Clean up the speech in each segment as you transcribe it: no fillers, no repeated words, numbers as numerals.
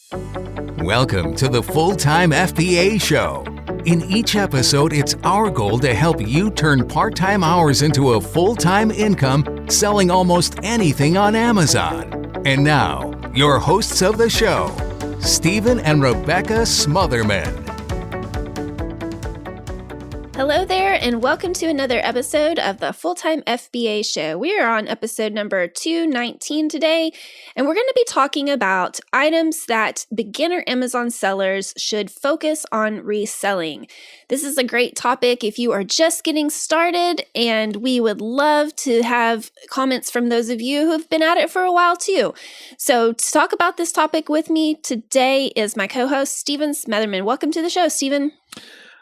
Welcome to the Full-Time FBA Show. In each episode, it's our goal to help you turn part-time hours into a full-time income selling almost anything on Amazon. And now, your hosts of the show, Stephen and Rebecca Smotherman. Hello there, and welcome to another episode of the Full-Time FBA Show. We are on episode number 219 today, and we're going to be talking about items that beginner Amazon sellers should focus on reselling. This is a great topic if you are just getting started, and we would love to have comments from those of you who have been at it for a while too. So to talk about this topic with me today is my co-host, Stephen Smotherman. Welcome to the show, Stephen.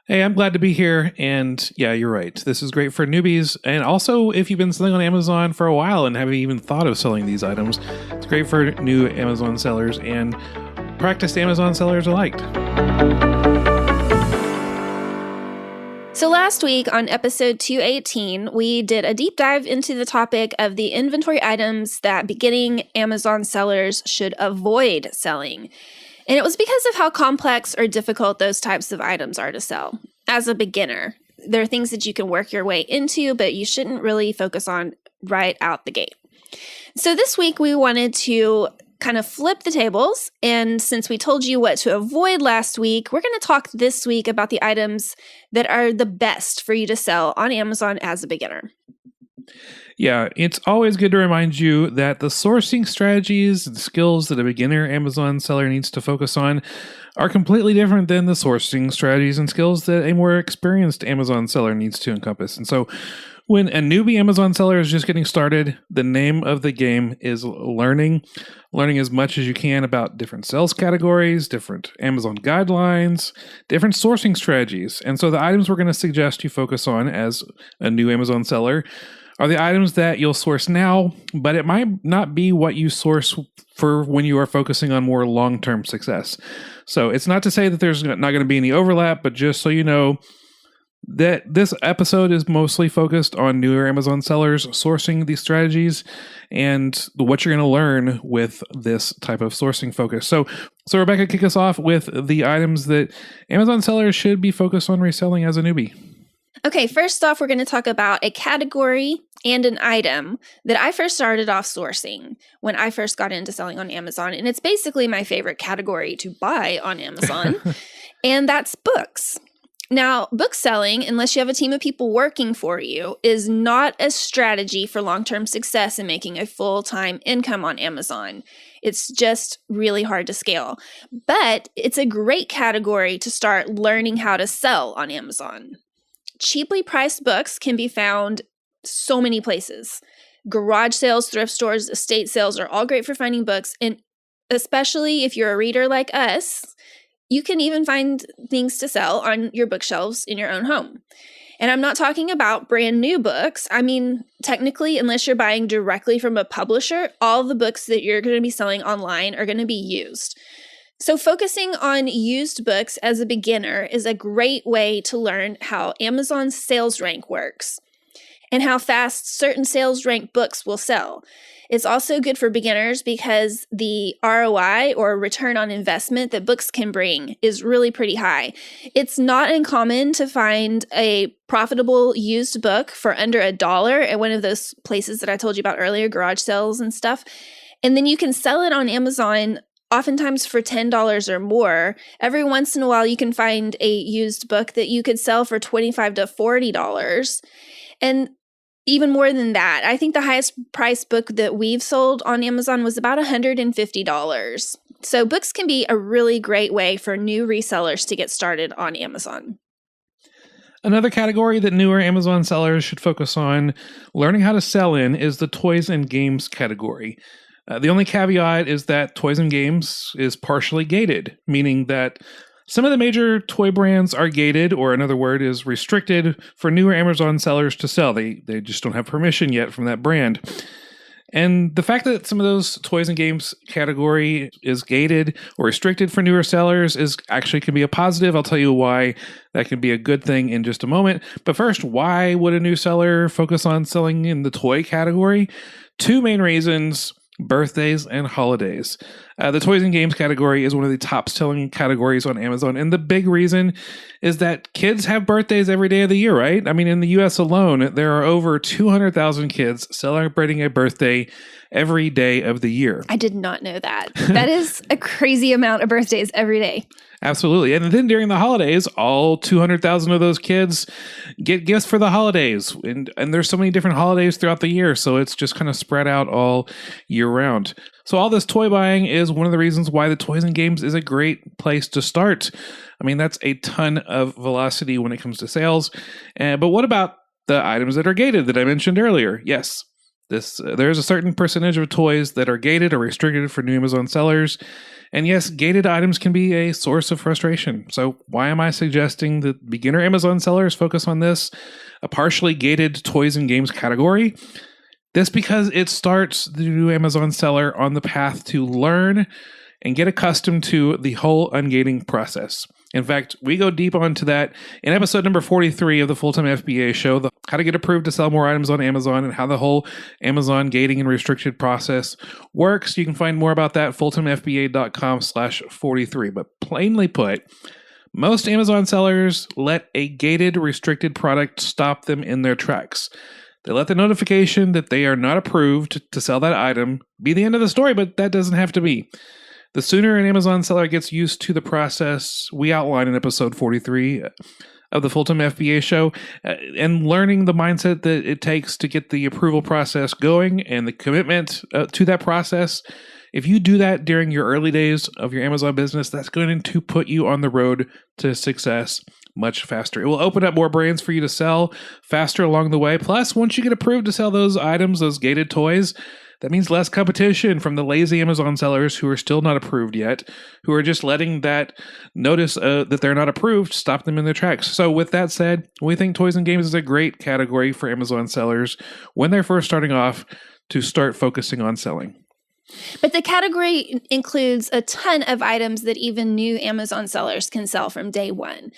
Hey, I'm glad to be here. And yeah, you're right. This is great for newbies. And also, if you've been selling on Amazon for a while and haven't even thought of selling these items, it's great for new Amazon sellers and practiced Amazon sellers alike. So last week on episode 218, we did a deep dive into the topic of the inventory items that beginning Amazon sellers should avoid selling. And it was because of how complex or difficult those types of items are to sell. As a beginner, there are things that you can work your way into, but you shouldn't really focus on right out the gate. So this week we wanted to kind of flip the tables. And since we told you what to avoid last week, we're going to talk this week about the items that are the best for you to sell on Amazon as a beginner. Yeah, it's always good to remind you that the sourcing strategies and skills that a beginner Amazon seller needs to focus on are completely different than the sourcing strategies and skills that a more experienced Amazon seller needs to encompass. And so when a newbie Amazon seller is just getting started, the name of the game is learning as much as you can about different sales categories, different Amazon guidelines, different sourcing strategies. And so the items we're going to suggest you focus on as a new Amazon seller are the items that you'll source now, but it might not be what you source for when you are focusing on more long-term success. So it's not to say that there's not going to be any overlap, but just so you know that this episode is mostly focused on newer Amazon sellers sourcing these strategies and what you're going to learn with this type of sourcing focus. So Rebecca, kick us off with the items that Amazon sellers should be focused on reselling as a newbie. Okay, first off, we're going to talk about a category and an item that I first started off sourcing when I first got into selling on Amazon. And it's basically my favorite category to buy on Amazon, and that's books. Now, book selling, unless you have a team of people working for you, is not a strategy for long-term success in making a full-time income on Amazon. It's just really hard to scale. But it's a great category to start learning how to sell on Amazon. Cheaply priced books can be found so many places. Garage sales, thrift stores, estate sales are all great for finding books. And especially if you're a reader like us, you can even find things to sell on your bookshelves in your own home. And I'm not talking about brand new books. I mean, technically, unless you're buying directly from a publisher, all the books that you're going to be selling online are going to be used. So focusing on used books as a beginner is a great way to learn how Amazon's sales rank works and how fast certain sales rank books will sell. It's also good for beginners because the ROI or return on investment that books can bring is really pretty high. It's not uncommon to find a profitable used book for under $1 at one of those places that I told you about earlier, garage sales and stuff. And then you can sell it on Amazon oftentimes for $10 or more. Every once in a while, you can find a used book that you could sell for $25 to $40. And even more than that, I think the highest price book that we've sold on Amazon was about $150. So books can be a really great way for new resellers to get started on Amazon. Another category that newer Amazon sellers should focus on learning how to sell in is the toys and games category. The only caveat is that toys and games is partially gated, meaning that some of the major toy brands are gated, or another word is restricted for newer Amazon sellers to sell. They just don't have permission yet from that brand. And the fact that some of those toys and games category is gated or restricted for newer sellers is actually can be a positive. I'll tell you why that can be a good thing in just a moment. But first, why would a new seller focus on selling in the toy category? Two main reasons. birthdays, and holidays. The toys and games category is one of the top selling categories on Amazon. And the big reason is that kids have birthdays every day of the year, right? I mean, in the US alone, there are over 200,000 kids celebrating a birthday every day of the year. I did not know that. That is a crazy amount of birthdays every day. Absolutely. And then during the holidays, all 200,000 of those kids get gifts for the holidays. And there's so many different holidays throughout the year. So it's just kind of spread out all year round. So all this toy buying is one of the reasons why the toys and games is a great place to start. I mean, that's a ton of velocity when it comes to sales. But what about the items that are gated that I mentioned earlier? Yes. There's a certain percentage of toys that are gated or restricted for new Amazon sellers. And yes, gated items can be a source of frustration. So why am I suggesting that beginner Amazon sellers focus on this, a partially gated toys and games category? This because it starts the new Amazon seller on the path to learn and get accustomed to the whole ungating process. In fact, we go deep onto that in episode number 43 of the Full-Time FBA show, how to get approved to sell more items on Amazon and how the whole Amazon gating and restricted process works. You can find more about that at fulltimefba.com/43. But plainly put, most Amazon sellers let a gated, restricted product stop them in their tracks. They let the notification that they are not approved to sell that item be the end of the story, but that doesn't have to be. The sooner an Amazon seller gets used to the process we outline in episode 43 of the Full-Time FBA show and learning the mindset that it takes to get the approval process going and the commitment to that process, if you do that during your early days of your Amazon business, that's going to put you on the road to success much faster. It will open up more brands for you to sell faster along the way. Plus, once you get approved to sell those items, those gated toys, that means less competition from the lazy Amazon sellers who are still not approved yet, who are just letting that notice that they're not approved stop them in their tracks. So with that said, we think toys and games is a great category for Amazon sellers when they're first starting off to start focusing on selling. But the category includes a ton of items that even new Amazon sellers can sell from day one.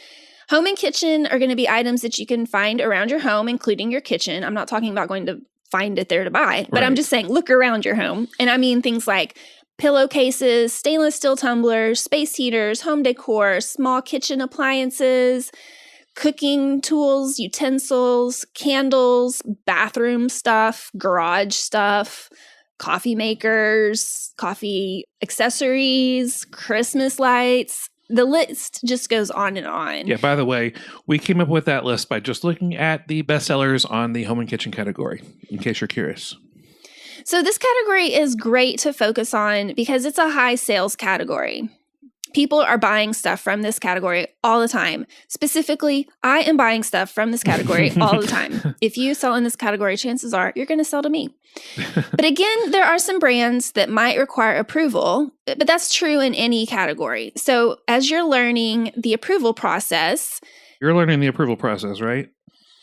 Home and kitchen are going to be items that you can find around your home, including your kitchen. I'm not talking about going to find it there to buy, but I'm just saying look around your home. And I mean things like pillowcases, stainless steel tumblers, space heaters, home decor, small kitchen appliances, cooking tools, utensils, candles, bathroom stuff, garage stuff, coffee makers, coffee accessories, Christmas lights. The list just goes on and on. Yeah, by the way, we came up with that list by just looking at the bestsellers on the home and kitchen category, in case you're curious. So this category is great to focus on because it's a high sales category. People are buying stuff from this category all the time. Specifically, I am buying stuff from this category all the time. If you sell in this category, chances are you're going to sell to me. But again, there are some brands that might require approval, but that's true in any category. So as you're learning the approval process... You're learning the approval process, right?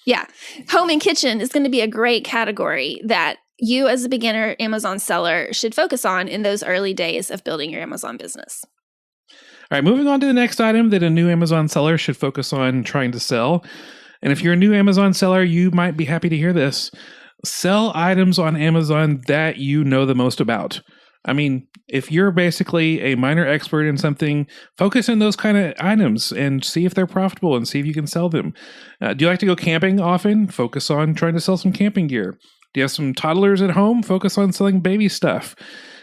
Yeah. Home and kitchen is going to be a great category that you as a beginner Amazon seller should focus on in those early days of building your Amazon business. All right, moving on to the next item that a new Amazon seller should focus on trying to sell. And if you're a new Amazon seller, you might be happy to hear this. Sell items on Amazon that you know the most about. I mean, if you're basically a minor expert in something, focus on those kind of items and see if they're profitable and see if you can sell them. Do you like to go camping often? Focus on trying to sell some camping gear. Do you have some toddlers at home? Focus on selling baby stuff.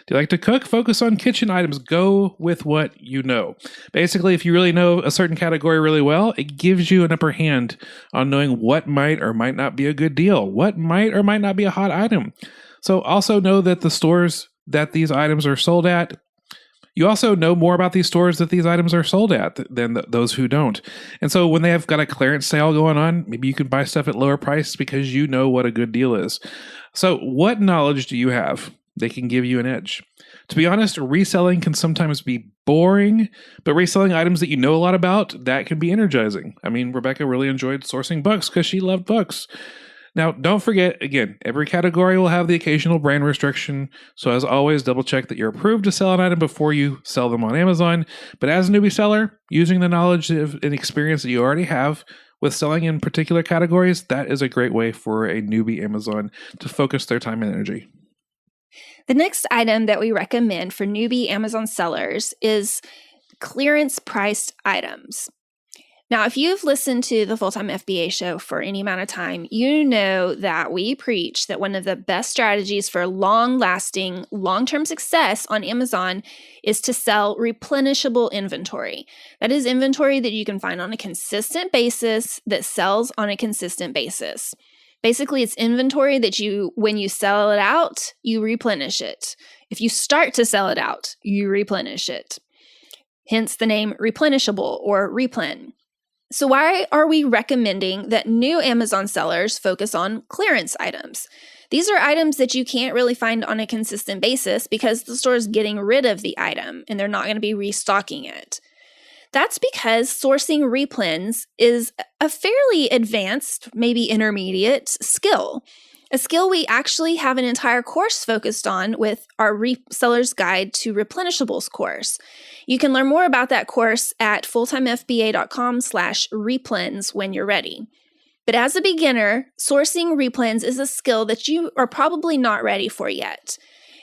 Do you like to cook? Focus on kitchen items. Go with what you know. Basically, if you really know a certain category really well, it gives you an upper hand on knowing what might or might not be a good deal, what might or might not be a hot item. So also know that the stores that these items are sold at, you also know more about these stores that these items are sold at than those who don't. And so when they have got a clearance sale going on, maybe you can buy stuff at lower price because you know what a good deal is. So what knowledge do you have that can give you an edge? To be honest, reselling can sometimes be boring, but reselling items that you know a lot about, that can be energizing. I mean, Rebecca really enjoyed sourcing books because she loved books. Now, don't forget, again, every category will have the occasional brand restriction. So as always, double check that you're approved to sell an item before you sell them on Amazon. But as a newbie seller, using the knowledge and experience that you already have with selling in particular categories, that is a great way for a newbie Amazon to focus their time and energy. The next item that we recommend for newbie Amazon sellers is clearance priced items. Now, if you've listened to the Full-Time FBA show for any amount of time, you know that we preach that one of the best strategies for long-lasting, long-term success on Amazon is to sell replenishable inventory. That is inventory that you can find on a consistent basis that sells on a consistent basis. Basically, it's inventory that when you sell it out, you replenish it. If you start to sell it out, you replenish it. Hence the name replenishable or replen. So why are we recommending that new Amazon sellers focus on clearance items? These are items that you can't really find on a consistent basis because the store is getting rid of the item and they're not going to be restocking it. That's because sourcing replens is a fairly advanced, maybe intermediate skill. A skill we actually have an entire course focused on with our Reseller's Guide to Replenishables course. You can learn more about that course at fulltimefba.com/replens when you're ready. But as a beginner, sourcing replens is a skill that you are probably not ready for yet.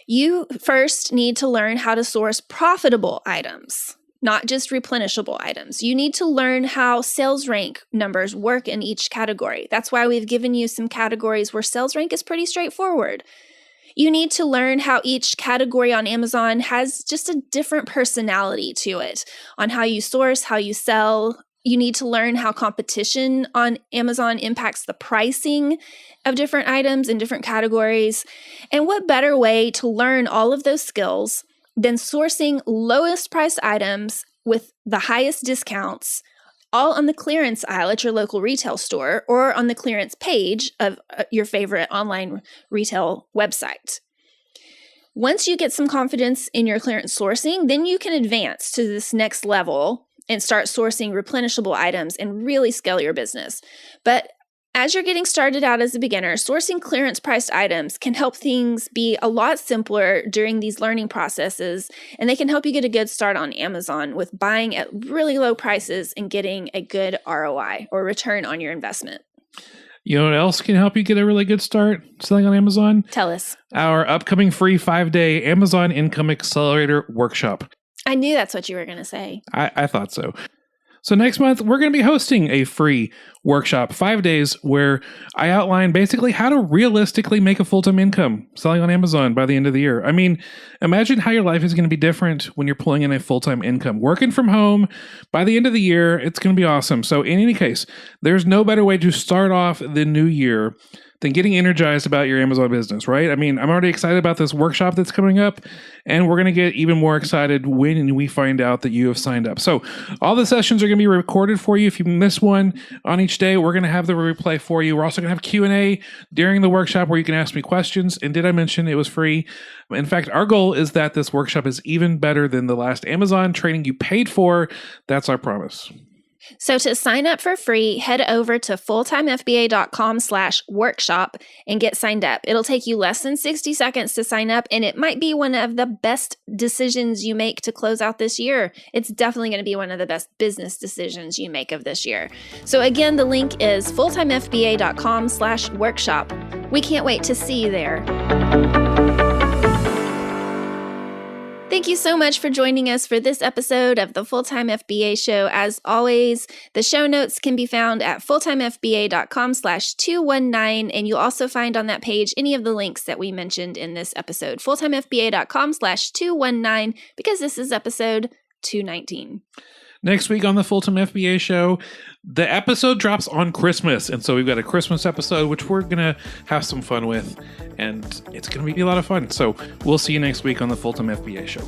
You first need to learn how to source profitable items, not just replenishable items. You need to learn how sales rank numbers work in each category. That's why we've given you some categories where sales rank is pretty straightforward. You need to learn how each category on Amazon has just a different personality to it, on how you source, how you sell. You need to learn how competition on Amazon impacts the pricing of different items in different categories. And what better way to learn all of those skills than sourcing lowest priced items with the highest discounts, all on the clearance aisle at your local retail store or on the clearance page of your favorite online retail website. Once you get some confidence in your clearance sourcing, then you can advance to this next level and start sourcing replenishable items and really scale your business. But as you're getting started out as a beginner, sourcing clearance priced items can help things be a lot simpler during these learning processes, and they can help you get a good start on Amazon with buying at really low prices and getting a good ROI or return on your investment. You know what else can help you get a really good start selling on Amazon? Tell us. Our upcoming free 5-day Amazon Income Accelerator Workshop. I knew that's what you were going to say. I thought so. So next month, we're going to be hosting a free workshop, 5 days, where I outline basically how to realistically make a full-time income selling on Amazon by the end of the year. I mean, imagine how your life is going to be different when you're pulling in a full-time income. Working from home, by the end of the year, it's going to be awesome. So in any case, there's no better way to start off the new year than getting energized about your Amazon business, right? I mean, I'm already excited about this workshop that's coming up, and we're going to get even more excited when we find out that you have signed up. So all the sessions are going to be recorded for you. If you miss one on each day, we're going to have the replay for you. We're also going to have Q&A during the workshop where you can ask me questions. And did I mention it was free? In fact, our goal is that this workshop is even better than the last Amazon training you paid for. That's our promise. So to sign up for free, head over to fulltimefba.com/workshop and get signed up. It'll take you less than 60 seconds to sign up, and it might be one of the best decisions you make to close out this year. It's definitely going to be one of the best business decisions you make of this year. So again, the link is fulltimefba.com/workshop. We can't wait to see you there. Thank you so much for joining us for this episode of the Full-Time FBA Show. As always, the show notes can be found at fulltimefba.com/219, and you'll also find on that page any of the links that we mentioned in this episode. fulltimefba.com/219, because this is episode 219. Next week on the Full-Time FBA Show, the episode drops on Christmas. And so we've got a Christmas episode, which we're going to have some fun with. And it's going to be a lot of fun. So we'll see you next week on the Full-Time FBA Show.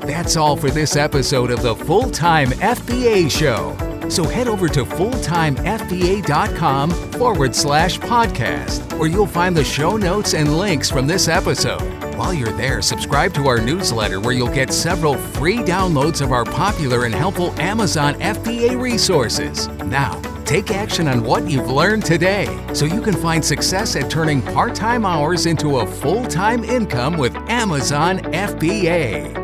That's all for this episode of the Full-Time FBA Show. So head over to fulltimefba.com/podcast, where you'll find the show notes and links from this episode. While you're there, subscribe to our newsletter where you'll get several free downloads of our popular and helpful Amazon FBA resources. Now, take action on what you've learned today so you can find success at turning part-time hours into a full-time income with Amazon FBA.